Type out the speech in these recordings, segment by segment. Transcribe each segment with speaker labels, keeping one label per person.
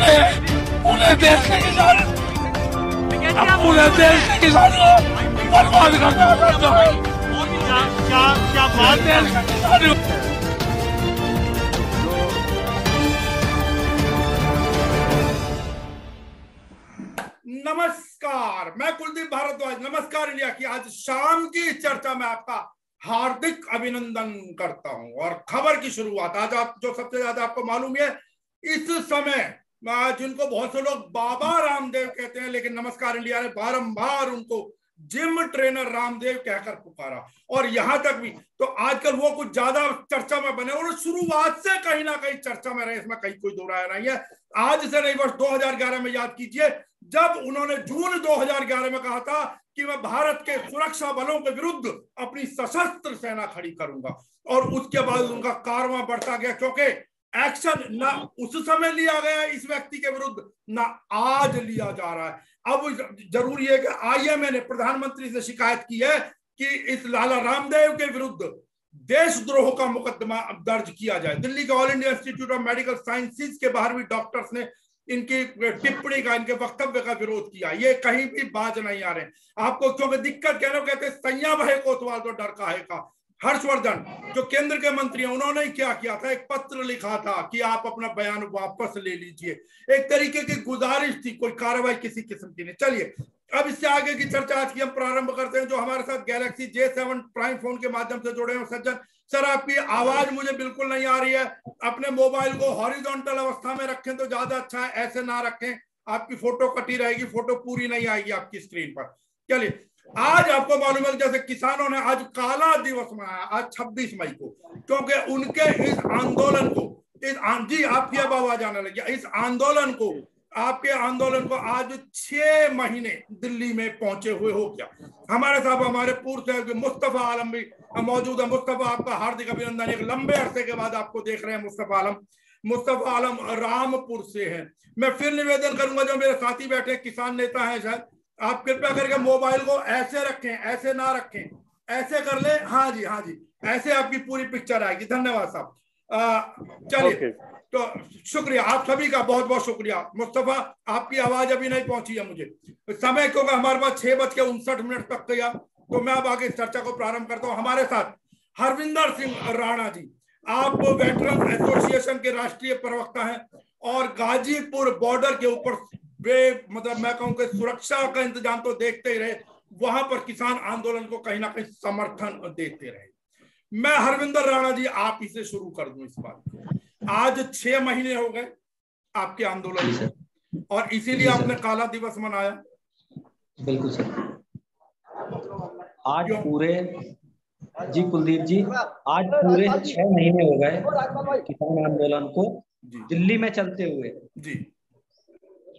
Speaker 1: पूरे देश के किसान, पूरे देश के किसानों बर्बाद करना क्या बात है।
Speaker 2: नमस्कार, मैं कुलदीप भारद्वाज। नमस्कार इंडिया की आज शाम की चर्चा में आपका हार्दिक अभिनंदन करता हूं। और खबर की शुरुआत आज आप जो सबसे ज्यादा आपको मालूम है इस समय जिनको बहुत से लोग बाबा रामदेव कहते हैं, लेकिन नमस्कार इंडिया ने बारंबार उनको जिम ट्रेनर रामदेव कहकर पुकारा। और यहां तक भी तो आजकल वो कुछ ज्यादा चर्चा में बने और शुरुआत से कहीं ना कहीं चर्चा में रहे, इसमें कहीं कोई दो राय नहीं है। आज से नहीं, वर्ष 2011 में याद कीजिए जब उन्होंने जून 2011 में कहा था कि मैं भारत के सुरक्षा बलों के विरुद्ध अपनी सशस्त्र सेना खड़ी करूंगा। और उसके बाद उनका कारवां बढ़ता गया, क्योंकि एक्शन ना उस समय लिया गया इस व्यक्ति के विरुद्ध, ना आज लिया जा रहा है। अब जरूरी है कि आईएमए ने प्रधानमंत्री से शिकायत की है कि इस लाला रामदेव के विरुद्ध देशद्रोह का मुकदमा दर्ज किया जाए। दिल्ली के all India institute of medical sciences के बाहर भी डॉक्टर्स ने इनकी टिप्पणी का, इनके वक्तव्य का विरोध किया। ये कहीं भी बाज नहीं आ रहे आपको, क्योंकि दिक्कत क्या है, कहते सैया भय कोतवाल तो डर काहे का। हर्षवर्धन जो केंद्र के मंत्री हैं, उन्होंने क्या किया था, एक पत्र लिखा था कि आप अपना बयान वापस ले लीजिए। एक तरीके की गुजारिश थी, कोई कार्रवाई किसी किस्म की नहीं। चलिए अब इससे आगे की चर्चा आज की हम प्रारंभ करते हैं। जो हमारे साथ गैलेक्सी J7 प्राइम फोन के माध्यम से जुड़े हैं सज्जन सर, आपकी आवाज मुझे बिल्कुल नहीं आ रही है। अपने मोबाइल को हॉरिजॉन्टल अवस्था में रखें तो ज्यादा अच्छा है, ऐसे ना रखें, आपकी फोटो कटी रहेगी, फोटो पूरी नहीं आएगी आपकी स्क्रीन पर। चलिए, आज आपको मालूम है जैसे किसानों ने आज काला दिवस मनाया, आज 26 मई को, क्योंकि उनके इस आंदोलन को, जी आपकी अब आवाज आने लगी, इस आंदोलन को, आपके आंदोलन को आज 6 महीने दिल्ली में पहुंचे हुए हो क्या। हमारे साथ हमारे पूर्व सहयोगी मुस्तफा आलम भी मौजूद है। मुस्तफा, आपका हार्दिक अभिनंदन, एक लंबे अरसे के बाद आपको देख रहे हैं। मुस्तफा आलम रामपुर से हैं। मैं फिर निवेदन करूंगा, जो मेरे साथी बैठे किसान नेता हैं, शायद आप कृपया करके मोबाइल को ऐसे रखें, ऐसे ना रखें, ऐसे कर ले। हाँ जी, हाँ जी, ऐसे आपकी पूरी पिक्चर आएगी। धन्यवाद साहब। चलिए, तो शुक्रिया आप सभी का, बहुत बहुत शुक्रिया। मुस्तफा, आपकी आवाज अभी नहीं पहुंची है मुझे, समय क्योंकि हमारे पास 6:59 तक गया, तो मैं अब आगे इस चर्चा को प्रारंभ करता हूं। हमारे साथ हरविंदर सिंह राणा जी, आप वेटरन एसोसिएशन के राष्ट्रीय प्रवक्ता हैं और गाजीपुर बॉर्डर के ऊपर मतलब मैं कहूं कि सुरक्षा का इंतजाम तो देखते ही रहे, वहां पर किसान आंदोलन को कहीं ना कहीं समर्थन देते रहे। मैं हरविंदर राणा जी आप ही से शुरू कर दूं इस बात को। आज 6 महीने हो गए आपके आंदोलन में, और इसीलिए आपने काला दिवस मनाया।
Speaker 3: बिल्कुल सर, आज पूरे जी कुलदीप जी, आज पूरे 6 महीने हो गए किसान आंदोलन को दिल्ली में चलते हुए जी।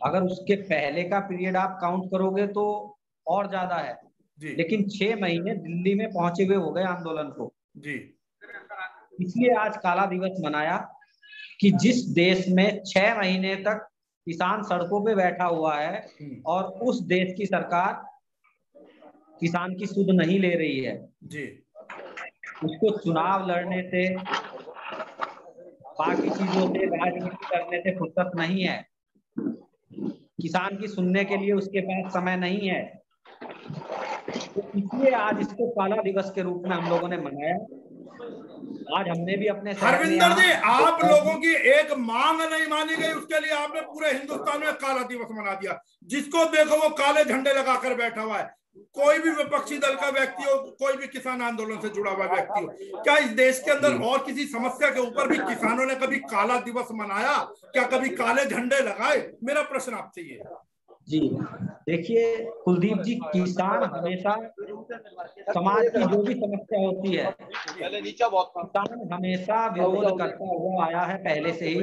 Speaker 3: अगर उसके पहले का पीरियड आप काउंट करोगे तो और ज्यादा है जी, लेकिन 6 महीने दिल्ली में पहुंचे हुए हो गए आंदोलन को जी। इसलिए आज काला दिवस मनाया कि जिस देश में 6 महीने तक किसान सड़कों पे बैठा हुआ है और उस देश की सरकार किसान की सुध नहीं ले रही है जी, उसको चुनाव लड़ने से, बाकी चीजों से, राजनीति करने से फुर्सत नहीं है, किसान की सुनने के लिए उसके पास समय नहीं है, तो इसलिए आज इसको काला दिवस के रूप में हम लोगों ने मनाया। आज हमने भी अपने
Speaker 2: हरविंदर जी, आप लोगों की एक मांग नहीं मानी गई, उसके लिए आपने पूरे हिंदुस्तान में काला दिवस मना दिया। जिसको देखो वो काले झंडे लगाकर बैठा हुआ है, कोई भी विपक्षी दल का व्यक्ति हो, कोई भी किसान आंदोलन से जुड़ा हुआ व्यक्ति हो। क्या इस देश के अंदर और किसी समस्या के ऊपर भी किसानों ने कभी काला दिवस मनाया? क्या कभी काले झंडे लगाए? मेरा प्रश्न आपसे ये है
Speaker 3: जी। देखिए कुलदीप जी, किसान हमेशा समाज की जो भी समस्या होती है, किसान हमेशा विरोध करता हुआ आया है पहले से ही।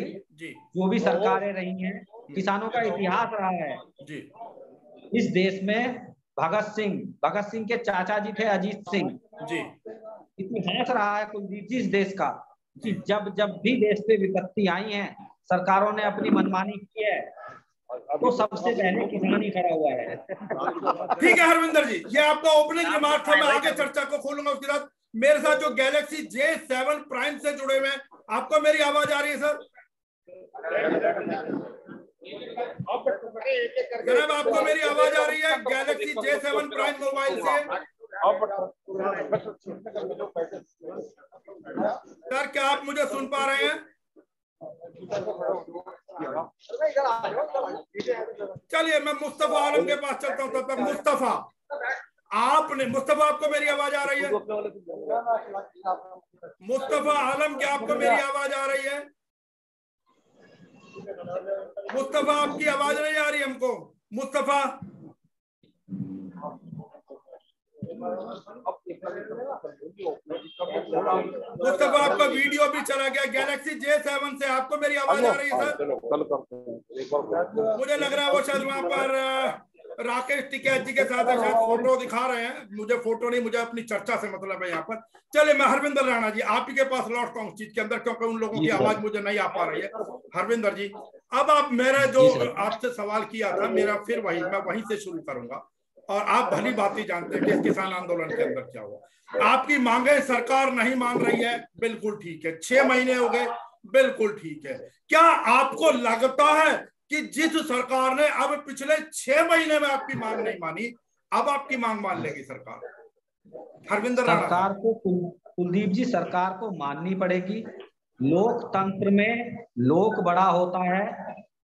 Speaker 3: जो भी सरकारें रही हैं, किसानों का इतिहास रहा है इस देश में। भगत सिंह के चाचा जी थे अजीत सिंह जी। इतिहास रहा है कुलदीप जी इस देश का कि जब जब भी देश पे विपत्ति आई है, सरकारों ने अपनी मनमानी की है, तो सबसे पहले किसान ही खड़ा हुआ है।
Speaker 2: ठीक है हरविंदर जी, ये आपका ओपनिंग रिमार्क था। मैं आगे चर्चा को खोलूंगा। उसके बाद मेरे साथ जो गैलेक्सी J7 प्राइम से जुड़े हुए हैं, आपको मेरी आवाज आ रही है सर? जनाब आपको मेरी आवाज आ रही है गैलेक्सी J7 प्राइम मोबाइल से? सर क्या आप मुझे सुन पा रहे हैं? चलिए मैं मुस्तफा आलम के पास चलता हूं। तब तक मुस्तफा आपको मेरी आवाज आ रही है? मुस्तफा आलम क्या आपको मेरी आवाज आ रही है? मुस्तफा आपकी आवाज नहीं आ रही हमको। मुस्तफा आपका वीडियो भी चला गया। गैलेक्सी J7 से आपको मेरी आवाज आ रही है सर? मुझे लग रहा है वो शायद वहां पर राकेश टिकैत जी के साथ शायद फोटो दिखा रहे हैं। मुझे फोटो नहीं, मुझे अपनी चर्चा से मतलब है यहाँ पर। चलिए मैं हरविंदर राणा जी आप ही के पास लौटता हूँ चीज के अंदर, क्योंकि उन लोगों की आवाज मुझे नहीं आ पा रही है। हरविंदर जी अब आप मेरा जो आपसे सवाल किया था मेरा फिर मैं वहीं से शुरू करूंगा। और आप भली बात ही जानते हैं कि इस किसान आंदोलन के अंदर क्या हुआ। आपकी मांगे सरकार नहीं मान रही है, बिल्कुल ठीक है। 6 महीने हो गए, बिल्कुल ठीक है। क्या आपको लगता है कि जिस सरकार ने अब पिछले 6 महीने में आपकी मांग नहीं मानी, अब आपकी मांग मान लेगी सरकार? हरविंदर राणा
Speaker 3: सरकार को, कुलदीप जी, सरकार को माननी पड़ेगी। लोकतंत्र में लोक बड़ा होता है,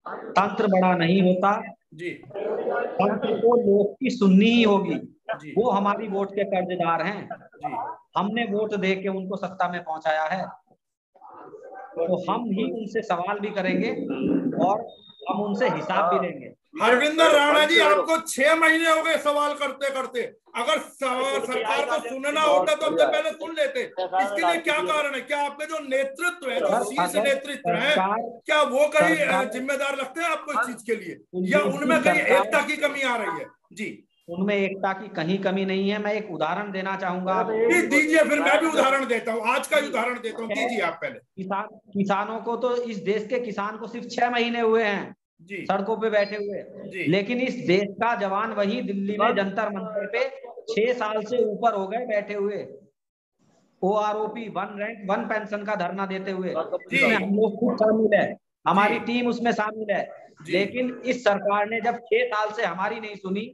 Speaker 3: तंत्र बड़ा नहीं होता
Speaker 2: जी।
Speaker 3: तंत्र को लोक की सुननी ही होगी। वो हमारी वोट के कर्जदार हैं
Speaker 2: जी।
Speaker 3: हमने वोट दे के उनको सत्ता में पहुंचाया है, तो हम ही उनसे सवाल भी करेंगे और हम उनसे हिसाब भी लेंगे।
Speaker 2: हरविंदर राणा जी आपको 6 महीने हो गए सवाल करते करते। अगर सरकार को सुनना होता तो हमसे पहले सुन लेते। इसके लिए क्या कारण है? क्या आपके जो नेतृत्व है, जो शीर्ष नेतृत्व है, क्या वो कहीं जिम्मेदार लगते हैं आपको इस चीज के लिए, या उनमें कहीं एकता की कमी आ रही है? जी
Speaker 3: उनमें एकता की कहीं कमी नहीं है। मैं एक उदाहरण देना चाहूंगा।
Speaker 2: दीजिए, फिर मैं भी उदाहरण देता हूँ, आज का उदाहरण देता हूँ। दीजिए आप पहले।
Speaker 3: किसानों को तो, इस देश के किसान को सिर्फ 6 महीने हुए हैं सड़कों पे बैठे हुए, लेकिन इस देश का जवान वही दिल्ली में जंतर मंतर पे 6 साल से ऊपर हो गए बैठे हुए, OROP 1 रैंक 1 पेंशन का धरना देते हुए। इसमें हम लोग खुद शामिल है, हमारी टीम उसमें शामिल है। लेकिन इस सरकार ने जब 6 साल से हमारी नहीं सुनी,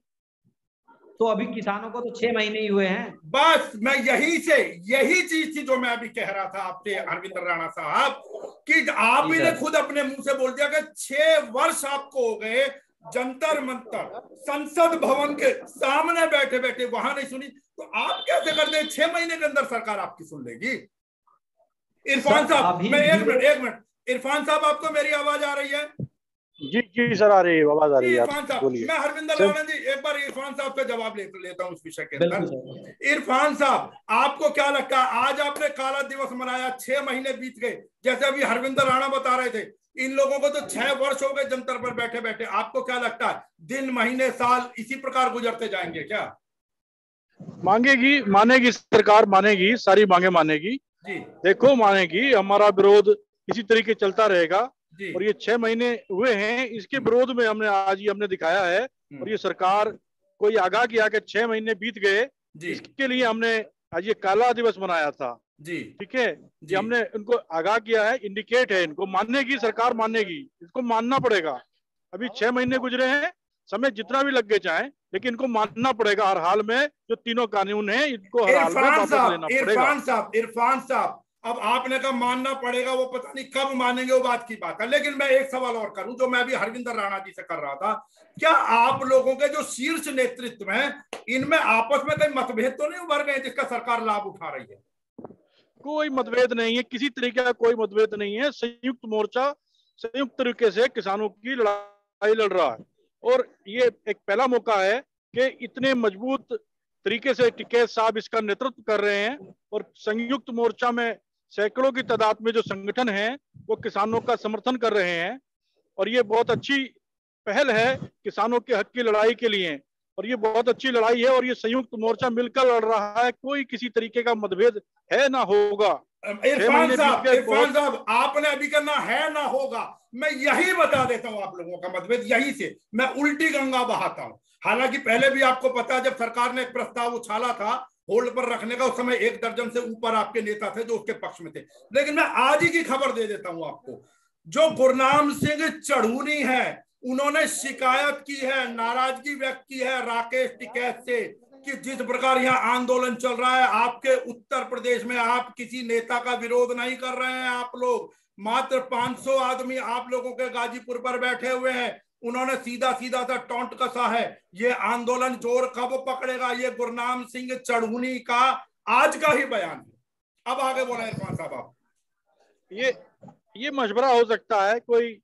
Speaker 3: तो अभी किसानों को तो 6 महीने ही हुए हैं।
Speaker 2: बस मैं यही चीज थी जो मैं अभी कह रहा था आपसे हरविंदर राणा साहब, कि आप ही ने खुद अपने मुंह से बोल दिया कि 6 वर्ष आपको हो गए जंतर मंतर संसद भवन के सामने बैठे बैठे, वहां नहीं सुनी, तो आप कैसे करते हैं 6 महीने के अंदर सरकार आपकी सुन लेगी? इरफान साहब, मैं एक मिनट इरफान साहब आपको मेरी आवाज आ रही है?
Speaker 4: जी सर आ रही है, आवाज आ रही है।
Speaker 2: इरफान साहब, मैं हरविंदर राणा जी एक बार इरफान साहब का जवाब लेता हूँ उस विषय के अंदर। इरफान साहब आपको क्या लगता है, आज आपने काला दिवस मनाया, 6 महीने बीत गए, जैसे अभी हरविंदर राणा बता रहे थे, इन लोगों को तो 6 वर्ष हो गए जंतर पर बैठे बैठे। आपको क्या लगता है दिन महीने साल इसी प्रकार गुजरते जाएंगे क्या?
Speaker 4: मानेगी सरकार, मानेगी, सारी मांगे मानेगी जी। देखो मानेगी, हमारा विरोध इसी तरीके चलता रहेगा। और ये 6 महीने हुए हैं, इसके विरोध में हमने दिखाया है। और ये सरकार को ये आगाह किया कि 6 महीने बीत गए, इसके लिए हमने आज ये काला दिवस मनाया था जी। ठीक है, ये हमने इनको आगाह किया है, इंडिकेट है, इनको मानेगी सरकार, मानेगी, इसको मानना पड़ेगा। अभी 6 महीने गुजरे हैं, समय जितना भी लग गए चाहे, लेकिन इनको मानना पड़ेगा हर हाल में। जो तीनों कानून है इनको हर हाल में वापस लेना पड़ेगा।
Speaker 2: इरफान साहब अब आपने कहा मानना पड़ेगा, वो पता नहीं कब मानेंगे, वो बात की बात है। लेकिन मैं एक सवाल और करूं जो मैं भी हरविंदर राणा जी से कर रहा था, क्या आप लोगों के जो शीर्ष नेतृत्व है इनमें आपस में कोई मतभेद तो नहीं उभर गए जिसका सरकार लाभ उठा रही है?
Speaker 4: कोई मतभेद नहीं है, किसी तरीके का कोई मतभेद नहीं है। संयुक्त मोर्चा संयुक्त तरीके से किसानों की लड़ाई लड़ रहा है, और ये एक पहला मौका है कि इतने मजबूत तरीके से टिकैत साहब इसका नेतृत्व कर रहे हैं। और संयुक्त मोर्चा में सैकड़ों की तादाद में जो संगठन हैं वो किसानों का समर्थन कर रहे हैं, और ये बहुत अच्छी पहल है किसानों के हक की लड़ाई के लिए। और ये बहुत अच्छी लड़ाई है, और ये संयुक्त मोर्चा मिलकर लड़ रहा है, कोई किसी तरीके का मतभेद है ना होगा।
Speaker 2: इरफान साहब आपने अभी करना है ना होगा, मैं यही बता देता हूं आप लोगों का मतभेद यही से मैं उल्टी गंगा बहाता हूं। हालांकि पहले भी आपको पता है, जब सरकार ने एक प्रस्ताव उछाला था होल्ड पर रखने का, उस समय 1 दर्जन से ऊपर आपके नेता थे जो उसके पक्ष में थे। लेकिन मैं आज ही की खबर दे देता हूं आपको, जो गुरनाम सिंह चढ़ूनी है उन्होंने शिकायत की है, नाराजगी व्यक्त की है राकेश टिकैत से कि जिस प्रकार यहाँ आंदोलन चल रहा है आपके उत्तर प्रदेश में, आप किसी नेता का विरोध नहीं कर रहे हैं। आप लोग मात्र 500 आदमी आप लोगों के गाजीपुर पर बैठे हुए हैं। उन्होंने सीधा सीधा सा टॉन्ट कसा है। ये आंदोलन जोर कब पकड़ेगा, ये गुरनाम सिंह चढ़ूनी का आज का ही बयान है। अब आगे बोला इरफान साहब आप।
Speaker 4: ये मशवरा हो सकता है, कोई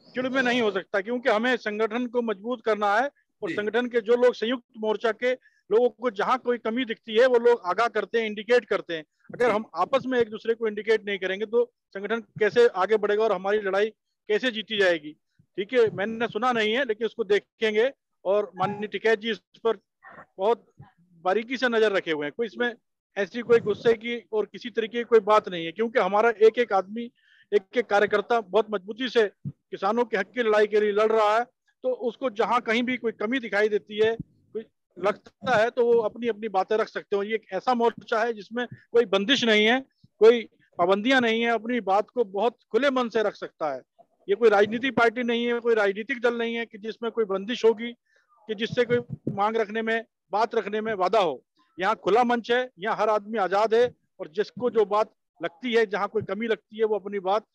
Speaker 4: चिड़ में नहीं हो सकता, क्योंकि हमें संगठन को मजबूत करना है और संगठन के जो लोग संयुक्त मोर्चा के लोगों को जहां कोई कमी दिखती है वो लोग आगाह करते हैं, इंडिकेट करते हैं। अगर हम आपस में एक दूसरे को इंडिकेट नहीं करेंगे तो संगठन कैसे आगे बढ़ेगा और हमारी लड़ाई कैसे जीती जाएगी। ठीक है, मैंने सुना नहीं है लेकिन उसको देखेंगे और माननीय टिकैत जी इस पर बहुत बारीकी से नजर रखे हुए हैं। कोई इसमें ऐसी कोई गुस्से की और किसी तरीके की कोई बात नहीं है, क्योंकि हमारा एक एक आदमी, एक एक कार्यकर्ता बहुत मजबूती से किसानों के हक की लड़ाई के लिए लड़ रहा है। तो उसको जहां कहीं भी कोई कमी दिखाई देती है, कोई लगता है, तो वो अपनी अपनी बातें रख सकते हो। ये एक ऐसा मोर्चा है जिसमें कोई बंदिश नहीं है, कोई पाबंदियां नहीं है, अपनी बात को बहुत खुले मन से रख सकता है। ये कोई राजनीतिक पार्टी नहीं है, कोई राजनीतिक दल नहीं है कि जिसमें कोई बंदिश होगी, कि जिससे कोई मांग रखने में, बात रखने में वादा हो। यहाँ खुला मंच है, यहाँ हर आदमी आजाद है और जिसको जो बात लगती है, जहाँ कोई कमी लगती है, वो अपनी बात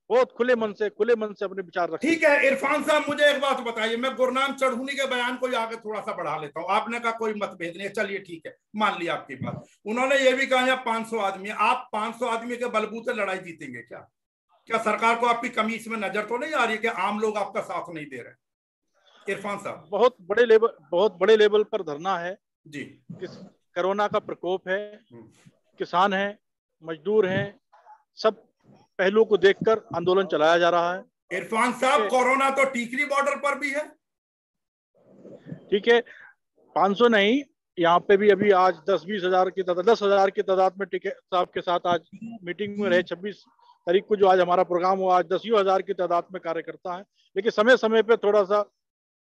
Speaker 4: बहुत खुले मन से अपने विचार रखते हैं।
Speaker 2: ठीक है इरफान साहब, मुझे एक बात बताइए, मैं गुरनाम चढ़ूनी के बयान को आगे थोड़ा सा बढ़ा लेता हूँ। आपने कहा कोई मतभेद नहीं है, चलिए ठीक है, मान लिया आपकी बात। उन्होंने ये भी कहा यहाँ 500 आदमी, आप 500 आदमी के बलबूते लड़ाई जीतेंगे क्या? क्या सरकार को आपकी कमी इसमें नजर तो नहीं आ रही है कि आम लोग आपका साथ नहीं दे रहे? इरफान साहब, बहुत
Speaker 4: बड़े लेवल पर धरना है
Speaker 2: जी।
Speaker 4: कोरोना का प्रकोप है, किसान हैं, मजदूर हैं, सब पहलुओं को देखकर आंदोलन चलाया जा रहा है।
Speaker 2: इरफान साहब, कोरोना तो टीकरी बॉर्डर पर भी है।
Speaker 4: ठीक है, 500 नहीं, यहाँ पे भी अभी आज 10-20 हजार की तादाद, 10 हजार की तादाद में टिकैत साहब के साथ आज मीटिंग में रहे। 26 तारीख को जो आज हमारा प्रोग्राम हुआ, आज 10 हजार की तादाद में कार्यकर्ता है। लेकिन समय समय पे थोड़ा सा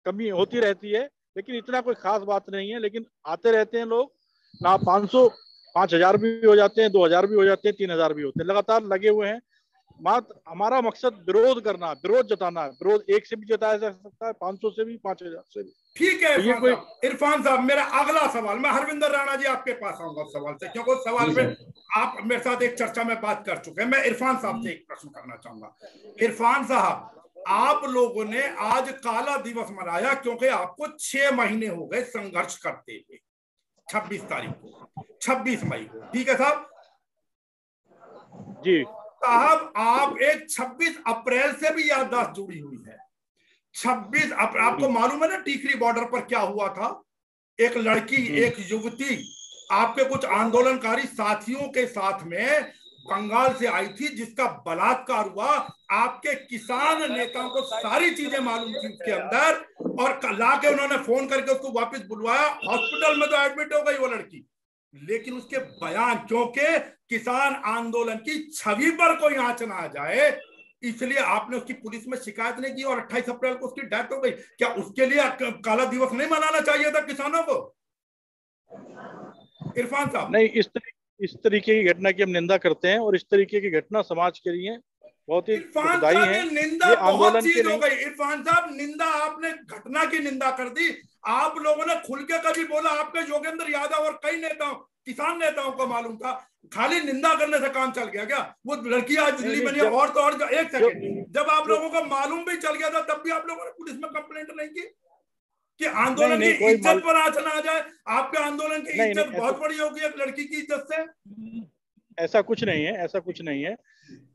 Speaker 4: कमी होती रहती है, लेकिन इतना कोई खास बात नहीं है। लेकिन आते रहते हैं लोग, ना 500, 5000 भी हो जाते हैं, 2000 भी हो जाते हैं, 3000 भी होते हैं, लगातार लगे हुए हैं। हमारा मकसद विरोध करना, विरोध जताना है। विरोध एक से भी जताया जा सकता है, 500 से भी, 5000 से भी।
Speaker 2: ठीक है इरफान साहब, मेरा अगला सवाल, मैं हरविंदर राणा जी आपके पास आऊंगा सवाल से, क्योंकि उस सवाल पे आप मेरे साथ एक चर्चा में बात कर चुके हैं। मैं इरफान साहब से एक प्रश्न करना चाहूंगा। इरफान साहब, आप लोगों ने आज काला दिवस मनाया क्योंकि आपको 6 महीने हो गए संघर्ष करते हुए। 26 तारीख को, 26 मई को, ठीक है साहब
Speaker 4: जी
Speaker 2: साहब, आप एक 26 अप्रैल से भी याददाश्त जुड़ी हुई है। 26 अप्रैल, आपको मालूम है ना टीकरी बॉर्डर पर क्या हुआ था? एक लड़की, एक युवती आपके कुछ आंदोलनकारी साथियों के साथ में बंगाल से आई थी, जिसका बलात्कार हुआ। आपके किसान नेताओं को सारी चीजें मालूम थी उसके अंदर, और लाके उन्होंने फोन करके उसको वापस बुलवाया। हॉस्पिटल में तो एडमिट हो गई वो लड़की, लेकिन उसके बयान, क्योंकि किसान आंदोलन की छवि पर कोई आंच ना आ जाए, इसलिए आपने उसकी पुलिस में शिकायत नहीं की और 28 अप्रैल को उसकी डेथ हो गई। क्या उसके लिए काला दिवस नहीं मनाना चाहिए था किसानों को? इरफान साहब,
Speaker 4: नहीं, इस तरीके की घटना की हम निंदा करते हैं और इस तरीके की घटना समाज के लिए बहुत ही दुखदाई है।
Speaker 2: निंदा बहुत चीज हो गई। इरफान साहब, निंदा, आपने घटना की निंदा कर दी। आप लोगों ने खुल के कभी बोला? आपके योगेंद्र यादव और कई नेताओं, किसान नेताओं को मालूम था, खाली निंदा करने से काम चल गया क्या? वो लड़की आज दिल्ली में नहीं, और तो और एक सेकंड, जब आप लोगों को मालूम भी चल गया था तब भी आप लोगों ने पुलिस में कंप्लेंट नहीं की कि आंदोलन की इज्जत पर आंच ना आ जाए? आपके आंदोलन की इज्जत बहुत बड़ी होगी एक लड़की की इज्जत से।
Speaker 4: ऐसा कुछ नहीं है, ऐसा कुछ नहीं है।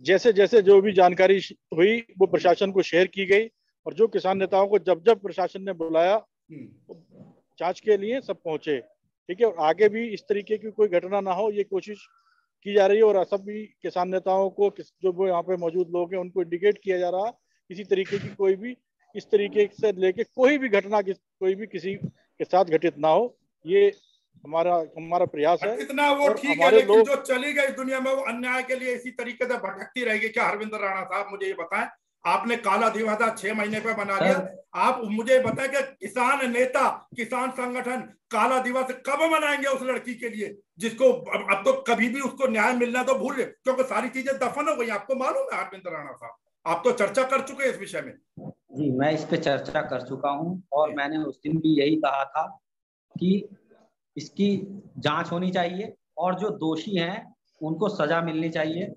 Speaker 4: जैसे जैसे जो भी जानकारी हुई वो प्रशासन को शेयर की गई, और जो किसान नेताओं को जब जब प्रशासन ने बुलाया जांच के लिए सब पहुंचे। ठीक है, और आगे भी इस तरीके की कोई घटना ना हो, ये कोशिश की जा रही है। और सभी किसान नेताओं को, जो वो यहाँ पे मौजूद लोग हैं, उनको इंडिकेट किया जा रहा है किसी तरीके की कोई भी इस तरीके से लेके कोई भी घटना कोई भी किसी के साथ घटित ना हो। ये हमारा प्रयास है।
Speaker 2: इतना वो ठीक है, लेकिन जो चली गई दुनिया में वो अन्याय के लिए इसी तरीके से भटकती रहेगी क्या? हरविंदर राणा साहब, मुझे ये बताएं, आपने काला दिवस 6 महीने पे बना लिया, आप मुझे बताएं कि किसान नेता, किसान संगठन काला दिवस कब मनाएंगे उस लड़की के लिए, जिसको अब तो कभी भी उसको न्याय मिलना तो भूल, क्योंकि सारी चीजें दफन हो गई। आपको मालूम है हरविंदर राणा साहब, आप तो चर्चा कर चुके हैं इस विषय में।
Speaker 3: जी, मैं इस पे चर्चा कर चुका हूं और मैंने उस दिन भी यही कहा था कि इसकी जांच होनी चाहिए और जो दोषी हैं उनको सजा मिलनी चाहिए।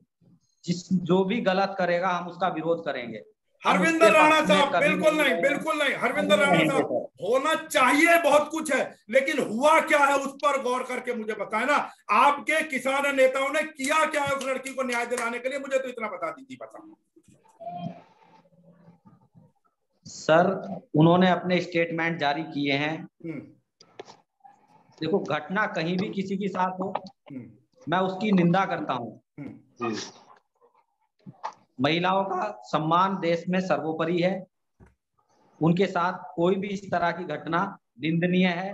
Speaker 3: जो भी गलत करेगा हम उसका विरोध करेंगे।
Speaker 2: हरविंदर राणा साहब बिल्कुल नहीं, बिल्कुल नहीं। हरविंदर राणा साहब, होना चाहिए बहुत कुछ है, लेकिन हुआ क्या है उस पर गौर करके मुझे बताएं ना। आपके किसान नेताओं ने किया क्या है उस लड़की को न्याय दिलाने के लिए, मुझे तो इतना बता दीजिए। बता
Speaker 3: सर, उन्होंने अपने स्टेटमेंट जारी किए हैं। देखो, घटना कहीं भी किसी के साथ हो, मैं उसकी निंदा करता हूं। महिलाओं का सम्मान देश में सर्वोपरि है। उनके साथ कोई भी इस तरह की घटना निंदनीय है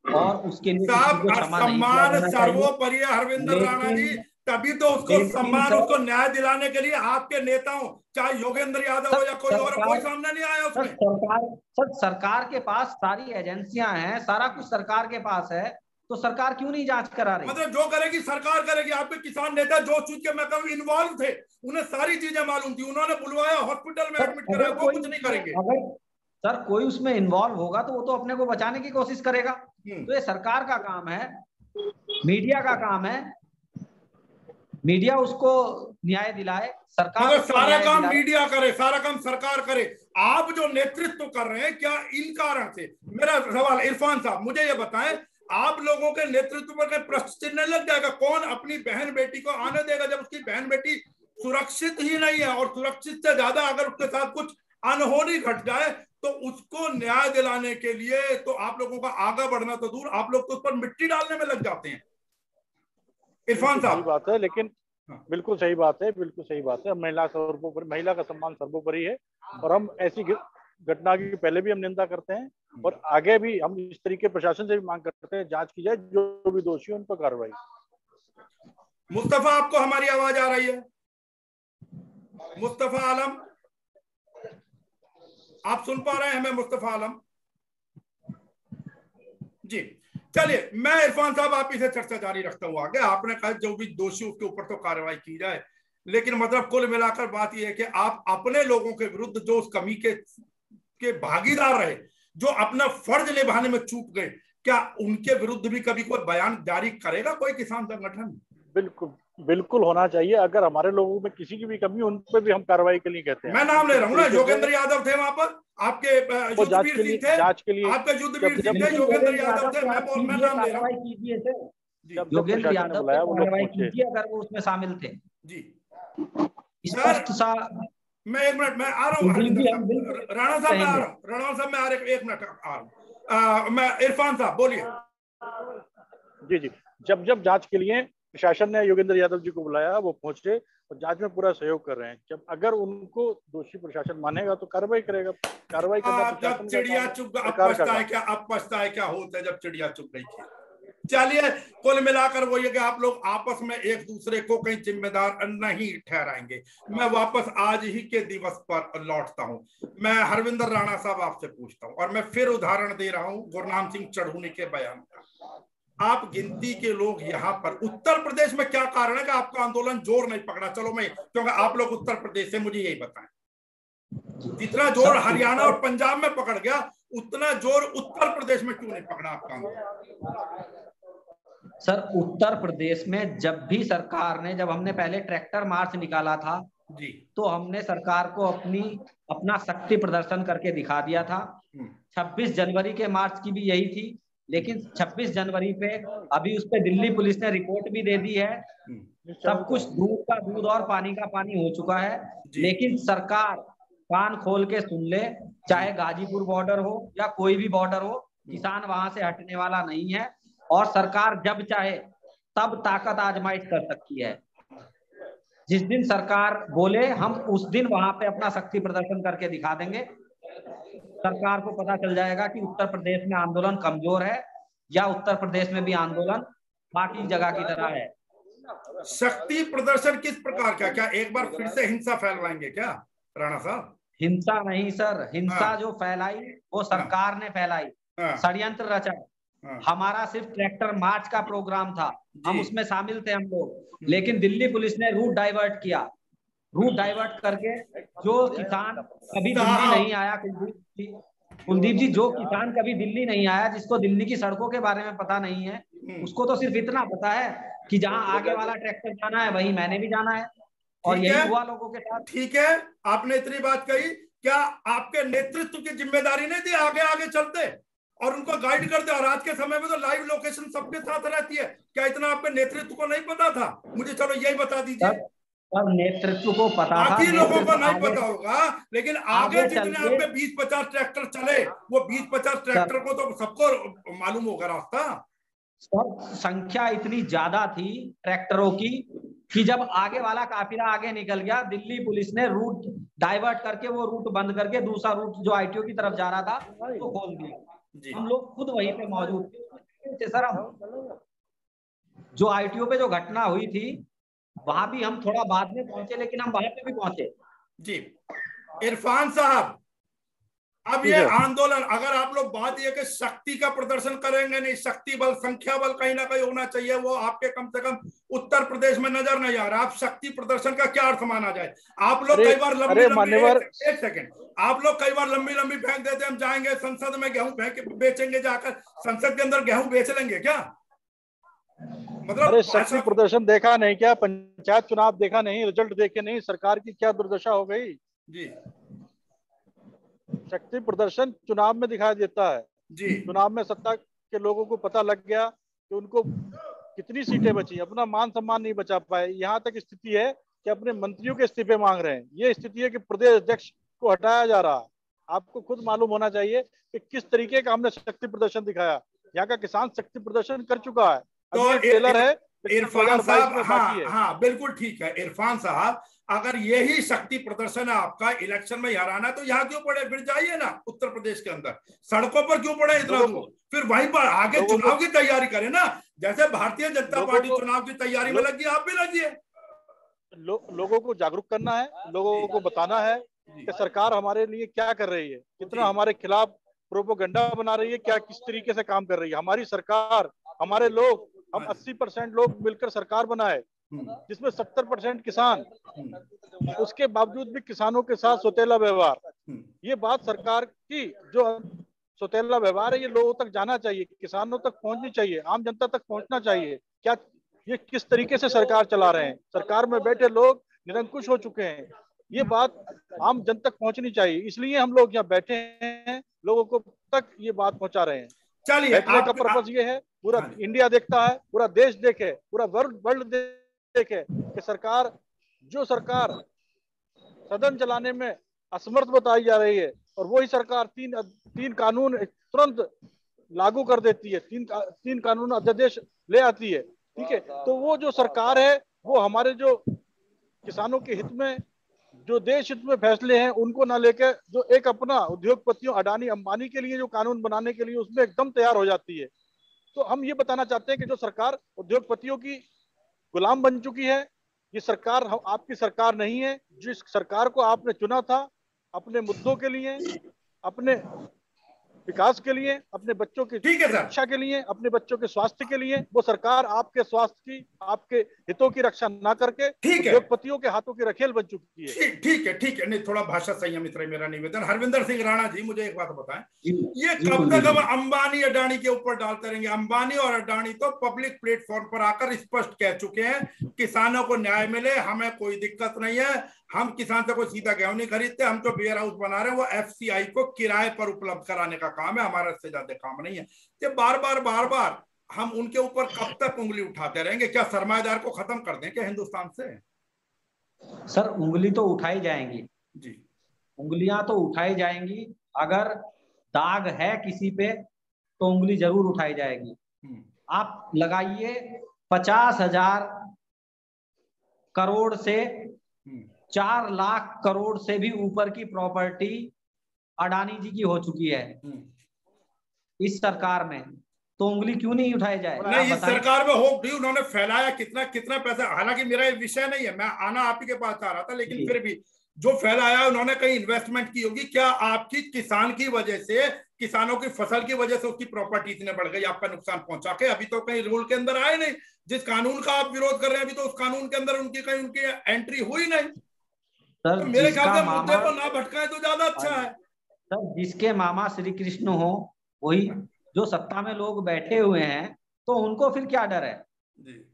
Speaker 3: और उसके लिए
Speaker 2: सम्मान सर्वोपरि है हरविंदर राणा जी, तभी तो उसको सम्मान, उसको न्याय दिलाने के लिए आपके नेताओं, चाहे योगेंद्र यादव हो या कोई और, कोई सामने नहीं आया उसमें।
Speaker 3: सरकार के पास सारी एजेंसियां हैं, सारा कुछ सरकार के पास है, तो सरकार क्यों नहीं जांच करा रही?
Speaker 2: मतलब जो करेगी सरकार करेगी। आपके किसान नेता जो चीज के मतलब इन्वॉल्व थे, उन्हें सारी चीजें मालूम थी, उन्होंने बुलवाया, हॉस्पिटल में एडमिट कराया, वो कुछ नहीं करेंगे।
Speaker 3: अगर सर कोई उसमें इन्वॉल्व होगा तो वो तो अपने को बचाने की कोशिश करेगा। तो ये सरकार का काम है, मीडिया का काम है, मीडिया उसको न्याय दिलाए, सरकार
Speaker 2: सारा काम मीडिया करे, सारा काम सरकार करे। आप जो नेतृत्व कर रहे हैं, क्या इन कारण से, मेरा सवाल इरफान साहब मुझे ये बताएं, आप लोगों के नेतृत्व पर प्रश्न चिन्ह लग जाएगा? कौन अपनी बहन बेटी को आने देगा जब उसकी बहन बेटी सुरक्षित ही नहीं है? और सुरक्षित से ज्यादा अगर उसके साथ कुछ अनहोनी घट जाए तो उसको न्याय दिलाने के लिए तो आप लोगों का आगे बढ़ना तो दूर, आप लोग तो उस पर मिट्टी डालने में लग जाते हैं। इरफान साहब,
Speaker 4: बात है, लेकिन बिल्कुल सही बात है, बिल्कुल सही बात है। महिला का सम्मान सर्वोपरि है और हम ऐसी घटना की पहले भी हम निंदा करते हैं और आगे भी हम इस तरीके प्रशासन से भी मांग करते हैं, जांच की जाए, जो भी दोषी है उन पर कार्रवाई।
Speaker 2: मुस्तफा, आपको हमारी आवाज आ रही है? मुस्तफा आलम, आप सुन पा रहे हैं हमें? मुस्तफा आलम जी, चलिए मैं इरफान साहब आप इसे चर्चा जारी रखता हूं आगे। आपने कहा जो भी दोषी उसके ऊपर तो कार्रवाई की जाए, लेकिन मतलब कुल मिलाकर बात यह है कि आप अपने लोगों के विरुद्ध जो उस कमी के भागीदार रहे, जो अपना फर्ज निभाने में चूक गए, क्या उनके विरुद्ध भी कभी कोई बयान जारी करेगा कोई किसान संगठन?
Speaker 4: बिल्कुल बिल्कुल होना चाहिए। अगर हमारे लोगों में किसी की भी कमी, उन पर भी हम कार्रवाई के लिए कहते हैं।
Speaker 2: मैं नाम ले रहा हूँ ना, योगेंद्र यादव थे वहां पर, आपके
Speaker 4: जांच के लिए,
Speaker 2: आपके युद्धवीर सिंह थे, योगेंद्र यादव थे, मैं नाम ले रहा हूँ।
Speaker 3: योगेंद्र यादव कार्रवाई कीजिए अगर वो उसमें शामिल थे जी।
Speaker 2: स्पष्ट सा, मैं 1 मिनट, मैं आ रहा हूँ राणा साहब, मैं आ रहा हूँ, राणा साहब मैं आ रहा हूँ, 1 मिनट आ रहा हूँ। मैं इरफान साहब बोलिए।
Speaker 4: जी जी, जब जांच के लिए प्रशासन ने योगेंद्र यादव जी को बुलाया, वो पहुंचे और जांच में पूरा सहयोग कर रहे हैं। जब अगर उनको दोषी प्रशासन मानेगा तो कार्रवाई करेगा। कार्रवाई करना
Speaker 2: जब चिड़िया चुग, अब पछता है क्या होता है जब चिड़िया चुग गई थी। चलिए, कुल मिलाकर वो ये कि आप लोग आपस में एक दूसरे को कहीं जिम्मेदार नहीं ठहराएंगे। मैं वापस आज ही के दिवस पर लौटता हूं। मैं हरविंदर राणा साहब आपसे पूछता हूं, और मैं फिर उदाहरण दे रहा हूं गुरनाम सिंह चढ़ूनी के बयान का। आप गिनती के लोग यहाँ पर, उत्तर प्रदेश में क्या कारण है कि आपका आंदोलन जोर नहीं पकड़ा? चलो मैं, क्योंकि आप लोग उत्तर प्रदेश से, मुझे यही बताएं, जितना जोर हरियाणा और पंजाब में पकड़ गया उतना जोर उत्तर प्रदेश में क्यों नहीं पकड़ा आपका आंदोलन?
Speaker 3: सर, उत्तर प्रदेश में जब भी सरकार ने, जब हमने पहले ट्रैक्टर मार्च निकाला था जी, तो हमने सरकार को अपना शक्ति प्रदर्शन करके दिखा दिया था। 26 जनवरी के मार्च की भी यही थी, लेकिन 26 जनवरी पे अभी उस पर दिल्ली पुलिस ने रिपोर्ट भी दे दी है। सब कुछ दूध का दूध और पानी का पानी हो चुका है, लेकिन सरकार कान खोल के सुन ले, चाहे गाजीपुर बॉर्डर हो या कोई भी बॉर्डर हो, किसान वहां से हटने वाला नहीं है। और सरकार जब चाहे तब ताकत आजमाइश कर सकती है। जिस दिन सरकार बोले हम उस दिन वहां पे अपना शक्ति प्रदर्शन करके दिखा देंगे। सरकार को पता चल जाएगा कि उत्तर प्रदेश में आंदोलन कमजोर है या उत्तर प्रदेश में भी आंदोलन बाकी जगह की तरह है।
Speaker 2: शक्ति प्रदर्शन किस प्रकार का? क्या एक बार फिर से हिंसा फैलाएंगे क्या राणा साहब?
Speaker 3: हिंसा नहीं सर, हिंसा जो फैलाई वो सरकार ने फैलाई, षड्यंत्र रचा। हमारा सिर्फ ट्रैक्टर मार्च का प्रोग्राम था, हम उसमें शामिल थे हम लोग, लेकिन दिल्ली पुलिस ने रूट डाइवर्ट किया। रूट डाइवर्ट करके जो किसान कभी दिल्ली नहीं आया, कुलदीप जी, जो किसान कभी दिल्ली नहीं आया, जिसको दिल्ली की सड़कों के बारे में पता नहीं है, उसको तो सिर्फ इतना पता है कि जहां आगे वाला ट्रैक्टर जाना है वहीं मैंने भी जाना है, और यही हुआ लोगों के साथ।
Speaker 2: ठीक है, आपने इतनी बात कही, क्या आपके नेतृत्व की जिम्मेदारी नहीं थी आगे आगे चलते और उनको गाइड करते? और आज के समय में तो लाइव लोकेशन सबके साथ रहती है, क्या इतना आपके नेतृत्व को नहीं पता था? मुझे चलो यही बता दीजिए।
Speaker 3: सब नेतृत्व को पता था,
Speaker 2: बाकी लोगों को नहीं पता होगा, लेकिन आगे जितने आपके 20-50 ट्रैक्टर चले, वो 20-50 ट्रैक्टर को तो सबको मालूम होगा रास्ता।
Speaker 3: सर, संख्या इतनी ज्यादा थी ट्रैक्टरों की कि जब आगे वाला काफिला आगे निकल गया, दिल्ली पुलिस ने रूट डाइवर्ट करके वो रूट बंद करके दूसरा रूट जो आईटीओ की तरफ जा रहा था तो खोल दिया। हम लोग खुद वहीं पे मौजूद थे सर। हम जो आईटीओ पे जो घटना हुई थी वहां भी हम थोड़ा बाद में पहुंचे, लेकिन हम वहां पे भी पहुंचे।
Speaker 2: जी इरफान साहब, अब ये आंदोलन, अगर आप लोग बात ये कि शक्ति का प्रदर्शन करेंगे, नहीं शक्ति बल संख्या बल कहीं ना कहीं होना चाहिए, वो आपके कम से कम उत्तर प्रदेश में नजर नहीं आ रहा। आप शक्ति प्रदर्शन का क्या अर्थ माना जाए? आप लोग कई बार लंबी एक सेकंड, आप लोग कई बार लंबी लंबी फेंक देते, हम जाएंगे संसद में गेहूं फेंक बेचेंगे, जाकर संसद के अंदर गेहूं बेच लेंगे क्या? मतलब
Speaker 4: अरे शक्ति प्रदर्शन देखा नहीं क्या? पंचायत चुनाव देखा नहीं? रिजल्ट देखे नहीं? सरकार की क्या दुर्दशा हो गई
Speaker 2: जी।
Speaker 4: शक्ति प्रदर्शन चुनाव में दिखाई देता है
Speaker 2: जी।
Speaker 4: चुनाव में सत्ता के लोगों को पता लग गया कि उनको कितनी सीटें बची, अपना मान सम्मान नहीं बचा पाए। यहाँ तक स्थिति है कि अपने मंत्रियों के इस्तीफे मांग रहे हैं। ये स्थिति है कि प्रदेश अध्यक्ष को हटाया जा रहा है। आपको खुद मालूम होना चाहिए कि किस तरीके का हमने शक्ति प्रदर्शन दिखाया। यहाँ का किसान शक्ति प्रदर्शन कर चुका है।
Speaker 2: तो
Speaker 4: टेलर है
Speaker 2: इरफान साहब, हाँ बिल्कुल ठीक है इरफान साहब, अगर यही शक्ति प्रदर्शन है आपका इलेक्शन में हराना, तो यहाँ क्यों पड़े? फिर जाइए ना उत्तर प्रदेश के अंदर, सड़कों पर क्यों पड़े इतना दूर? फिर वहीं पर आगे चुनाव की तैयारी करें ना, जैसे भारतीय जनता पार्टी चुनाव की तैयारी में लगी, आप भी लगिए।
Speaker 4: लोगों को जागरूक करना है, लोगों को बताना है कि सरकार हमारे लिए क्या कर रही है, कितना हमारे खिलाफ प्रोपोगंडा बना रही है, क्या किस तरीके से काम कर रही है। हमारी सरकार, हमारे लोग, हम 80% लोग मिलकर सरकार बनाए, जिसमें 70% किसान, उसके बावजूद भी किसानों के साथ सौतेला व्यवहार। ये बात सरकार की जो सौतेला व्यवहार है, ये लोगों तक जाना चाहिए, किसानों तक पहुंचनी चाहिए, आम जनता तक पहुंचना चाहिए। क्या ये किस तरीके से सरकार चला रहे हैं? सरकार में बैठे लोग निरंकुश हो चुके हैं। ये बात आम जन तक पहुंचनी चाहिए, इसलिए हम लोग यहाँ बैठे हैं, लोगों को तक ये बात पहुंचा रहे हैं।
Speaker 2: चलिए,
Speaker 4: बैठने का पर्पस ये है, पूरा इंडिया देखता है, पूरा देश देखे, पूरा वर्ल्ड देखे कि सरकार, जो सरकार सदन चलाने में असमर्थ बताई जा रही है, और वही सरकार तीन कानून तुरंत लागू कर देती है, तीन कानून अध्यादेश ले आती है। ठीक है, तो वो जो सरकार है वो हमारे जो किसानों के हित में, जो देश हित में फैसले हैं उनको ना लेकर, जो एक अपना उद्योगपतियों अडानी अंबानी के लिए जो कानून बनाने के लिए उसमें एकदम तैयार हो जाती है। तो हम ये बताना चाहते हैं कि जो सरकार उद्योगपतियों की गुलाम बन चुकी है, ये सरकार आपकी सरकार नहीं है। जिस सरकार को आपने चुना था अपने मुद्दों के लिए, अपने विकास के लिए, अपने बच्चों की शिक्षा के लिए, अपने बच्चों के स्वास्थ्य के लिए, वो सरकार आपके स्वास्थ्य की, आपके हितों की रक्षा ना करके उद्योगपतियों के हाथों की रखेल बन चुकी है।
Speaker 2: ठीक है, नहीं थोड़ा भाषा संयम मित्र मेरा निवेदन। हरविंदर सिंह राणा जी, मुझे एक बात बताएं, ये कब तक अब अंबानी अडानी के ऊपर डालते रहेंगे? अंबानी और अडानी तो पब्लिक प्लेटफॉर्म पर आकर स्पष्ट कह चुके हैं किसानों को न्याय मिले, हमें कोई दिक्कत नहीं है, हम किसान से कोई सीधा गेहूं नहीं खरीदते, हम जो वेयर हाउस बना रहे हैं वो एफसीआई को किराए पर उपलब्ध कराने का काम है, हमारा इससे ज्यादा काम नहीं है। ये बार बार हम उनके ऊपर कब तक उंगली उठाते रहेंगे? क्या सरमाएदार को खत्म कर दें क्या हिंदुस्तान से?
Speaker 3: सर उंगली तो उठाई जाएंगी
Speaker 2: जी,
Speaker 3: उंगलियां तो उठाई जाएंगी। अगर दाग है किसी पे तो उंगली जरूर उठाई जाएगी। आप लगाइए 50,000 करोड़ से 4 लाख करोड़ से भी ऊपर की प्रॉपर्टी अडानी जी की हो चुकी है इस सरकार में, तो उंगली क्यों नहीं उठाई जाए?
Speaker 2: नहीं, इस सरकार में हो भी, उन्होंने फैलाया कितना पैसा, हालांकि मेरा विषय नहीं है, मैं आना आप ही के पास आ रहा था, लेकिन फिर भी जो फैलाया उन्होंने कहीं इन्वेस्टमेंट की होगी। क्या आपकी किसान की वजह से, किसानों की फसल की वजह से उसकी प्रॉपर्टी इतने बढ़ गई, आपका नुकसान पहुंचा के? अभी तो कहीं रूल के अंदर आए नहीं। जिस कानून का आप विरोध कर रहे हैं अभी तो उस कानून के अंदर उनकी कहीं उनकी एंट्री हुई नहीं।
Speaker 3: सर,
Speaker 2: तो मेरे ख्याल से मुद्दे को ना भटकाए तो ज्यादा अच्छा है।
Speaker 3: सर, जिसके मामा श्री कृष्ण हो वही जो सत्ता में लोग बैठे हुए हैं, तो उनको फिर क्या डर है।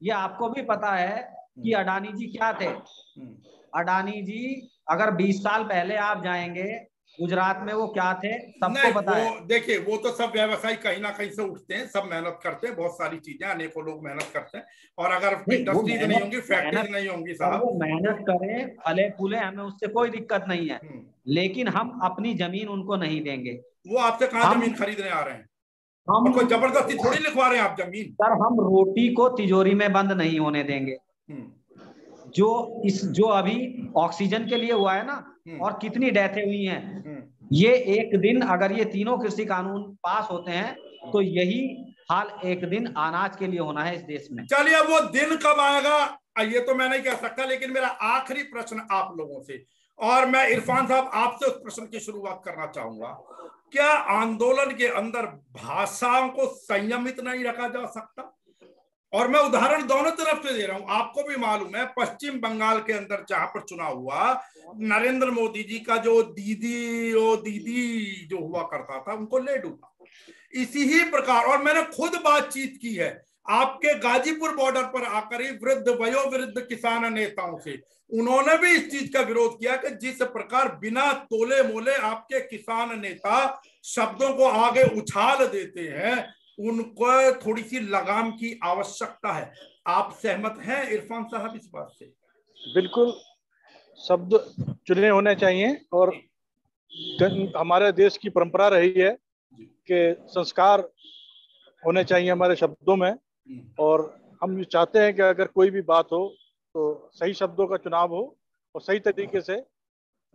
Speaker 3: ये आपको भी पता है कि अडानी जी क्या थे। अडानी जी अगर 20 साल पहले आप जाएंगे गुजरात में, वो क्या थे सबको पता है।
Speaker 2: देखिए, वो तो सब व्यवसायी कहीं ना कहीं से उठते हैं, सब मेहनत करते हैं, बहुत सारी चीजें, अनेकों लोग मेहनत करते हैं। और अगर इंडस्ट्रीज नहीं होंगी, फैक्ट्रीज नहीं होंगी साहब,
Speaker 3: वो मेहनत करें, फले फूले, हमें उससे कोई दिक्कत नहीं है, लेकिन हम अपनी जमीन उनको नहीं देंगे।
Speaker 2: वो आपसे कहाँ जमीन खरीदने आ रहे हैं? हम कोई जबरदस्ती थोड़ी लिखवा रहे हैं आप जमीन।
Speaker 3: सर, हम रोटी को तिजोरी में बंद नहीं होने देंगे। जो अभी ऑक्सीजन के लिए हुआ है ना, और कितनी डेथें हुई हैं, ये एक दिन अगर ये तीनों कृषि कानून पास होते हैं तो यही हाल एक दिन अनाज के लिए होना है इस देश में।
Speaker 2: चलिए, वो दिन कब आएगा ये तो मैं नहीं कह सकता, लेकिन मेरा आखिरी प्रश्न आप लोगों से, और मैं इरफान साहब आपसे उस प्रश्न की शुरुआत करना चाहूंगा, क्या आंदोलन के अंदर भाषाओं को संयमित नहीं रखा जा सकता? और मैं उदाहरण दोनों तरफ से दे रहा हूं, आपको भी मालूम है पश्चिम बंगाल के अंदर जहां पर चुनाव हुआ, नरेंद्र मोदी जी का जो दीदी जो हुआ करता था, उनको ले डूबा। इसी ही प्रकार, और मैंने खुद बातचीत की है आपके गाजीपुर बॉर्डर पर आकर ही वयोवृद्ध किसान नेताओं से, उन्होंने भी इस चीज का विरोध किया कि जिस प्रकार बिना तोले मोले आपके किसान नेता शब्दों को आगे उछाल देते हैं, उनको थोड़ी सी लगाम की आवश्यकता है। आप सहमत हैं इरफान साहब इस बात से?
Speaker 4: बिल्कुल, शब्द चुने होने चाहिए, और हमारे देश की परंपरा रही है कि संस्कार होने चाहिए हमारे शब्दों में, और हम ये चाहते हैं कि अगर कोई भी बात हो तो सही शब्दों का चुनाव हो और सही तरीके से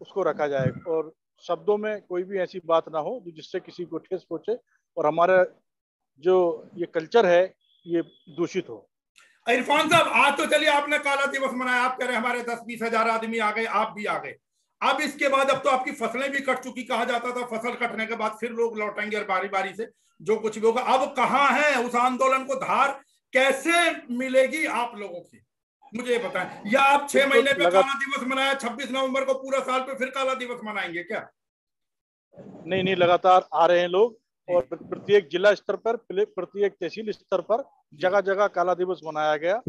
Speaker 4: उसको रखा जाए, और शब्दों में कोई भी ऐसी बात ना हो जिससे किसी को ठेस पहुंचे और हमारा जो ये कल्चर है ये दूषित हो।
Speaker 2: इरफान साहब, आज तो चलिए आपने काला दिवस मनाया, आप कह रहे हैं हमारे 10-20 हजार आदमी आ गए, आप भी आ गए। अब इसके बाद अब तो आपकी फसलें भी कट चुकी, कहा जाता था फसल कटने के बाद फिर लोग लौटेंगे और बारी बारी से जो कुछ भी होगा। अब कहाँ है उस आंदोलन को धार कैसे मिलेगी आप लोगों की, मुझे ये बताएं। या आप 6 महीने पे काला दिवस मनाया, 26 नवंबर को पूरा साल पे फिर काला दिवस मनाएंगे क्या?
Speaker 4: नहीं, लगातार आ रहे हैं लोग, और प्रत्येक जिला स्तर पर, प्रत्येक तहसील स्तर पर जगह जगह काला दिवस मनाया गया।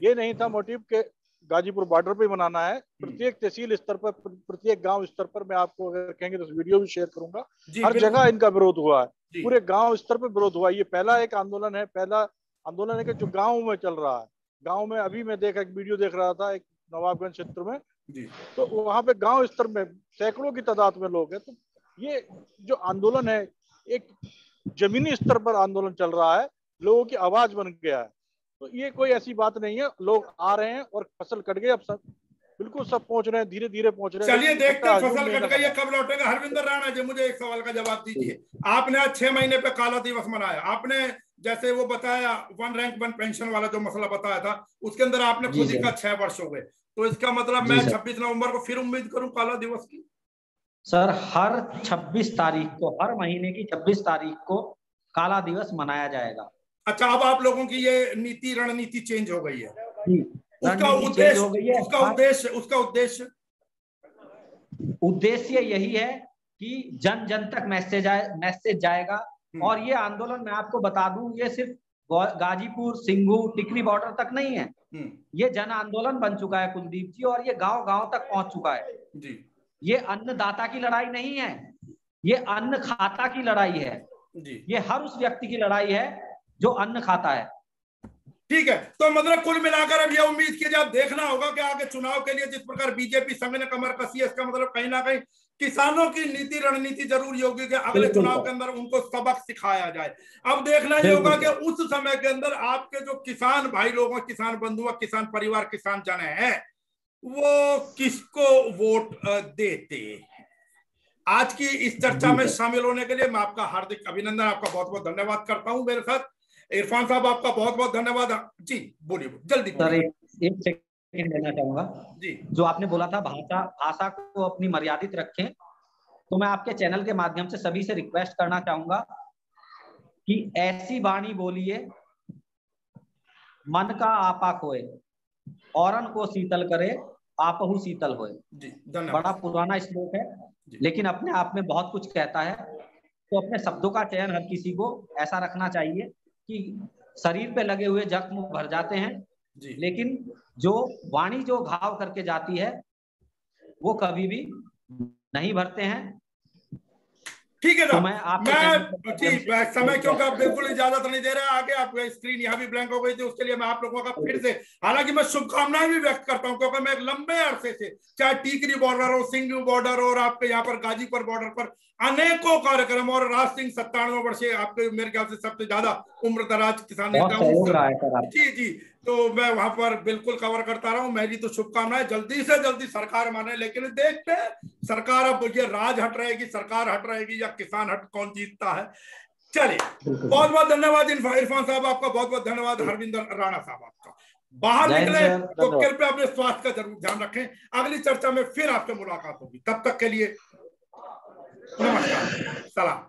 Speaker 4: ये नहीं था मोटिव के गाजीपुर बॉर्डर पे मनाना है, प्रत्येक तहसील स्तर पर, प्रत्येक गांव स्तर पर, मैं आपको अगर कहेंगे तो वीडियो भी शेयर करूंगा, हर जगह इनका विरोध हुआ है, पूरे गांव स्तर पर विरोध हुआ है। ये पहला एक आंदोलन है, पहला आंदोलन है कि जो गाँव में चल रहा है। गाँव में अभी मैं एक वीडियो देख रहा था एक नवाबगंज क्षेत्र में, तो वहां पे गाँव स्तर में सैकड़ों की तादाद में लोग हैं। तो ये जो आंदोलन है एक जमीनी स्तर पर आंदोलन चल रहा है, लोगों की आवाज बन गया है। तो ये कोई ऐसी बात नहीं है, लोग आ रहे हैं और फसल कट गई, अब सब बिल्कुल सब पहुंच रहे हैं, धीरे धीरे पहुंच रहे हैं।
Speaker 2: चलिए देखते हैं फसल कट गई है, कब लौटेगा। हरविंदर राणा जी, मुझे एक सवाल का जवाब दीजिए। आपने आज 6 महीने पे काला दिवस मनाया, आपने जैसे वो बताया 1 रैंक 1 पेंशन वाला जो मसला बताया था, उसके अंदर आपने खुद ही कहा 6 वर्ष हो गए, तो इसका मतलब मैं 26 नवंबर को फिर उम्मीद करूं काला दिवस की?
Speaker 3: सर, हर 26 तारीख को, हर महीने की 26 तारीख को काला दिवस मनाया जाएगा।
Speaker 2: अच्छा, अब आप लोगों की ये नीति रणनीति चेंज हो गई है? उसका
Speaker 3: उद्देश्य यही है कि जन जन तक मैसेज जाएगा। और ये आंदोलन मैं आपको बता दूं, ये सिर्फ गाजीपुर, सिंघू, टिकरी बॉर्डर तक नहीं है, ये जन आंदोलन बन चुका है कुलदीप जी, और ये गांव गांव तक पहुंच चुका है जी। ये अन्नदाता की लड़ाई नहीं है, ये अन्न खाता की लड़ाई है जी। ये हर उस व्यक्ति की लड़ाई है जो अन्न खाता है।
Speaker 2: ठीक है, तो मतलब कुल मिलाकर अब ये उम्मीद की जाए, देखना होगा कि आगे चुनाव के लिए जिस प्रकार बीजेपी संघ ने कमर कसी है, इसका मतलब कहीं ना कहीं किसानों की नीति रणनीति जरूरी होगी कि अगले चुनाव के अंदर उनको सबक सिखाया जाए। अब देखना ये होगा कि उस समय के अंदर आपके जो किसान भाई लोगों, किसान बंधु, किसान परिवार, किसान जन है, वो किसको वोट देते हैं। आज की इस चर्चा में शामिल होने के लिए मैं आपका हार्दिक अभिनंदन, आपका बहुत बहुत धन्यवाद करता हूं। मेरे साथ इरफान साहब, आपका बहुत बहुत धन्यवाद जी। बोलिए, जल्दी
Speaker 3: सर, एक सेकंड देना चाहूंगा जी। जो आपने बोला था भाषा को अपनी मर्यादित रखें, तो मैं आपके चैनल के माध्यम से सभी से रिक्वेस्ट करना चाहूंगा कि ऐसी वाणी बोलिए मन का आपा खोए, औरन को शीतल करे, आपहु शीतल होए। बड़ा पुराना श्लोक है, लेकिन अपने आप में बहुत कुछ कहता है। तो अपने शब्दों का चयन हर किसी को ऐसा रखना चाहिए कि शरीर पे लगे हुए जख्म भर जाते हैं, लेकिन जो वाणी जो घाव करके जाती है वो कभी भी नहीं भरते हैं।
Speaker 2: ठीक है,
Speaker 3: तो
Speaker 2: मैं समय क्योंकि आप बिल्कुल इजाजत नहीं दे रहे, आगे आप स्क्रीन यहाँ भी ब्लैंक हो गई थी, उसके लिए मैं आप लोगों का फिर से, हालांकि मैं शुभकामनाएं भी व्यक्त करता हूं, क्योंकि मैं एक लंबे अरसे से, चाहे टीकरी बॉर्डर हो, सिंघू बॉर्डर और आपके यहाँ पर गाजीपुर बॉर्डर पर अनेकों कार्यक्रम, और राज सिंह 97 वर्षीय, आपके मेरे ख्याल से सबसे ज्यादा उम्र दराज किसान नेता हूँ। जी, तो मैं वहां पर बिल्कुल कवर करता रहा हूँ। मेरी तो शुभकामनाएं जल्दी से जल्दी सरकार माने, लेकिन देखते हैं सरकार अब ये राज हट रहेगी, सरकार हट रहेगी या किसान हट, कौन जीतता है। चलिए, बहुत बहुत धन्यवाद इरफान साहब आपका, बहुत बहुत धन्यवाद हरविंदर राणा साहब आपका। बाहर निकले तो कृपया अपने स्वास्थ्य का जरूर ध्यान रखें। अगली चर्चा में फिर आपसे मुलाकात होगी, तब तक के लिए नमस्कार, सलाम।